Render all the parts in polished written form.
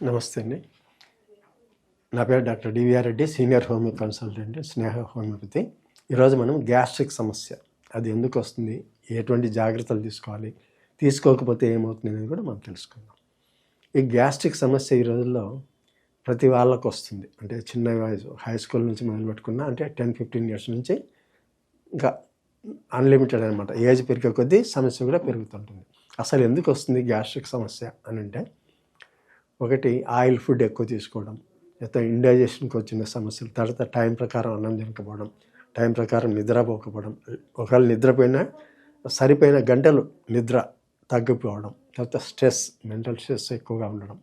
నమస్తే అండి. నా పేరు doctor DVR Reddy, senior homeo consultant, Sneha homeopathy. ఈరోజు మనం గ్యాస్ట్రిక్ సమస్య, అది ఎందుకు వస్తుంది, ఎటువంటి జాగ్రత్తలు తీసుకోవాలి, తీసుకోకపోతే ఏమవుతుంది అనేది కూడా మనం తెలుసుకుందాం. ఈ గ్యాస్ట్రిక్ సమస్య ఈ రోజుల్లో ప్రతి వాళ్ళకు వస్తుంది. అంటే చిన్న వయసు, హై స్కూల్ నుంచి మొదలుపెట్టుకున్నా, అంటే 10-15 ఇయర్స్ నుంచి ఇంకా అన్లిమిటెడ్ అనమాట. ఏజ్ పెరిగే కొద్దీ సమస్య కూడా పెరుగుతుంటుంది. అసలు ఎందుకు వస్తుంది గ్యాస్ట్రిక్ సమస్య అని అంటే, ఒకటి ఆయిల్ ఫుడ్ ఎక్కువ తీసుకోవడం, లేకపోతే ఇండైజెషన్కి వచ్చిన సమస్యలు, తర్వాత టైం ప్రకారం అన్నం తినకపోవడం, టైం ప్రకారం నిద్రపోకపోవడం, ఒకవేళ నిద్రపోయినా సరిపోయిన గంటలు నిద్ర తగ్గిపోవడం, తర్వాత స్ట్రెస్, మెంటల్ స్ట్రెస్ ఎక్కువగా ఉండడం,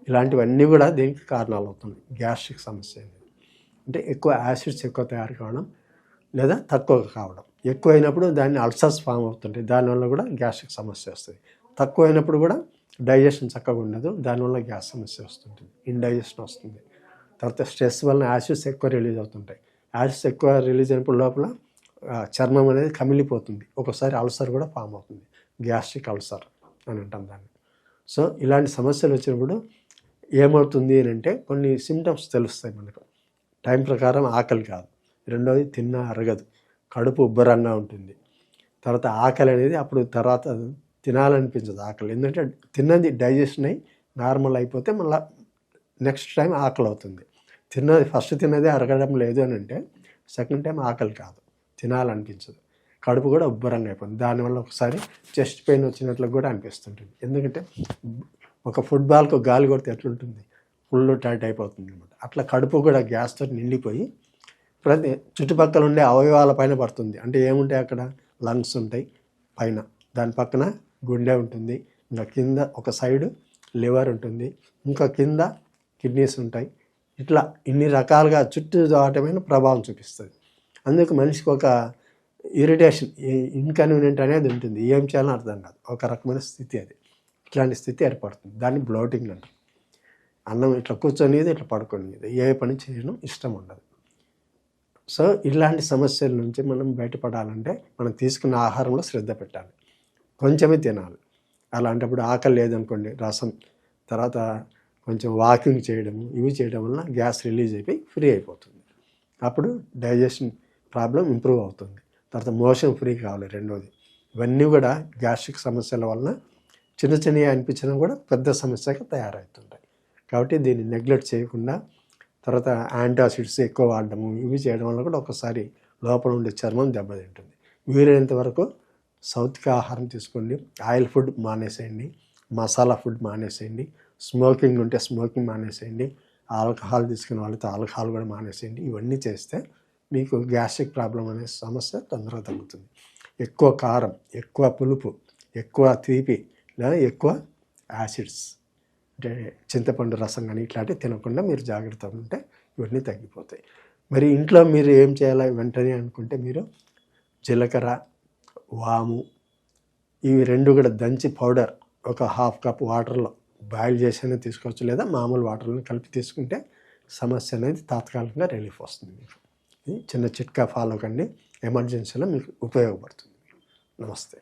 ఇలాంటివన్నీ కూడా దీనికి కారణాలు అవుతుంది. గ్యాస్ట్రిక్ సమస్య అనేది అంటే ఎక్కువ యాసిడ్స్ ఎక్కువ తయారు కావడం లేదా తక్కువ కావడం. ఎక్కువ అయినప్పుడు దాన్ని అల్సర్స్ ఫామ్ అవుతుంటాయి, దానివల్ల కూడా గ్యాస్ట్రిక్ సమస్య వస్తుంది. తక్కువ అయినప్పుడు కూడా డైజెషన్ చక్కగా ఉండదు, దానివల్ల గ్యాస్ సమస్య వస్తుంటుంది, ఇండైజెషన్ వస్తుంది. తర్వాత స్ట్రెస్ వలన యాసిడ్స్ ఎక్కువ రిలీజ్ అవుతుంటాయి. యాసిడ్స్ ఎక్కువ రిలీజ్ అయినప్పుడు లోపల చర్మం అనేది కమిలిపోతుంది, ఒకసారి అల్సర్ కూడా ఫామ్ అవుతుంది, గ్యాస్ట్రిక్ అల్సర్ అని అంటాం దాన్ని. సో ఇలాంటి సమస్యలు వచ్చినప్పుడు ఏమవుతుంది అని అంటే కొన్ని సిమ్టమ్స్ తెలుస్తాయి మనకు. టైం ప్రకారం ఆకలి కాదు, రెండోది తిన్నా అరగదు, కడుపు ఉబ్బరంగా ఉంటుంది, తర్వాత ఆకలి అనేది అప్పుడు తర్వాత తినాలనిపించదు ఆకలి, ఎందుకంటే తిన్నది డైజెషన్ అయ్యి నార్మల్ అయిపోతే మళ్ళీ నెక్స్ట్ టైం ఆకలి అవుతుంది. ఫస్ట్ తిన్నదే అరగడం లేదు అని అంటే సెకండ్ టైం ఆకలి కాదు, తినాలనిపించదు, కడుపు కూడా ఉబ్బరంగా అయిపోతుంది. దానివల్ల ఒకసారి చెస్ట్ పెయిన్ వచ్చినట్లు కూడా అనిపిస్తుంటుంది. ఎందుకంటే ఒక ఫుట్బాల్కు గాలి కొడితే ఎట్లుంటుంది, ఫుల్ టైట్ అయిపోతుంది అనమాట. అట్లా కడుపు కూడా గ్యాస్తో నిండిపోయి ప్రతి చుట్టుపక్కల ఉండే అవయవాల పైన పడుతుంది. అంటే ఏముంటాయి అక్కడ, లంగ్స్ ఉంటాయి పైన, దాని పక్కన గుండె ఉంటుంది, ఇంకా కింద ఒక సైడు లివర్ ఉంటుంది, ఇంకా కింద కిడ్నీస్ ఉంటాయి. ఇట్లా ఇన్ని రకాలుగా చుట్టూ దాటమైన ప్రభావం చూపిస్తుంది. అందుకు మనిషికి ఒక ఇరిటేషన్, ఇన్కన్వీనియంట్ అనేది ఉంటుంది, ఏం చేయాలని అర్థం కాదు, ఒక రకమైన స్థితి అది. ఇట్లాంటి స్థితి ఏర్పడుతుంది, దాన్ని బ్లోటింగ్ అంటారు. అన్నం ఇట్లా కూర్చొనేది, ఇట్లా పడుకునేది, ఏ పని చేయడం ఇష్టం ఉండదు. సో ఇలాంటి సమస్యల నుంచి మనం బయటపడాలంటే మనం తీసుకున్న ఆహారంలో శ్రద్ధ పెట్టాలి, కొంచెమే తినాలి. అలాంటప్పుడు ఆకలి లేదనుకోండి, రసం, తర్వాత కొంచెం వాకింగ్ చేయడము, ఇవి చేయడం వల్ల గ్యాస్ రిలీజ్ అయిపోయి ఫ్రీ అయిపోతుంది. అప్పుడు డైజెషన్ ప్రాబ్లం ఇంప్రూవ్ అవుతుంది. తర్వాత మోషన్ ఫ్రీ కావాలి, రెండోది. ఇవన్నీ కూడా గ్యాస్ట్రిక్ సమస్యల వలన చిన్న చిన్నవి అనిపించినా కూడా పెద్ద సమస్యగా తయారవుతుంటాయి. కాబట్టి దీన్ని నెగ్లెక్ట్ చేయకుండా, తర్వాత యాంటాసిడ్స్ ఎక్కువ వాడడము, ఇవి చేయడం వల్ల కూడా ఒకసారి లోపల ఉండే చర్మం దెబ్బతింటుంది. వీలైనంత వరకు సౌత్కి ఆహారం తీసుకోండి, ఆయిల్ ఫుడ్ మానేసేయండి, మసాలా ఫుడ్ మానేసేయండి, స్మోకింగ్ ఉంటే స్మోకింగ్ మానేసేయండి, ఆల్కహాల్ తీసుకునే వాళ్ళతో ఆల్కహాల్ కూడా మానేసేయండి. ఇవన్నీ చేస్తే మీకు గ్యాస్ట్రిక్ ప్రాబ్లం అనే సమస్య తొందరగా తగ్గుతుంది. ఎక్కువ కారం, ఎక్కువ పులుపు, ఎక్కువ తీపి లేదా ఎక్కువ యాసిడ్స్, అంటే చింతపండు రసం కానీ ఇట్లాంటివి తినకుండా మీరు జాగ్రత్తగా ఉంటే ఇవన్నీ తగ్గిపోతాయి. మరి ఇంట్లో మీరు ఏం చేయాలి వెంటనే అనుకుంటే, మీరు జీలకర్ర, వాము, ఇవి రెండు కూడా దంచి పౌడర్ ఒక 1/2 కప్ వాటర్లో బాయిల్ చేసైనా తీసుకోవచ్చు, లేదా మామూలు వాటర్లో కలిపి తీసుకుంటే సమస్య అనేది తాత్కాలికంగా రిలీఫ్ వస్తుంది. మీకు ఇది చిన్న చిట్కా ఫాలో కండి, ఎమర్జెన్సీలో మీకు ఉపయోగపడుతుంది. నమస్తే.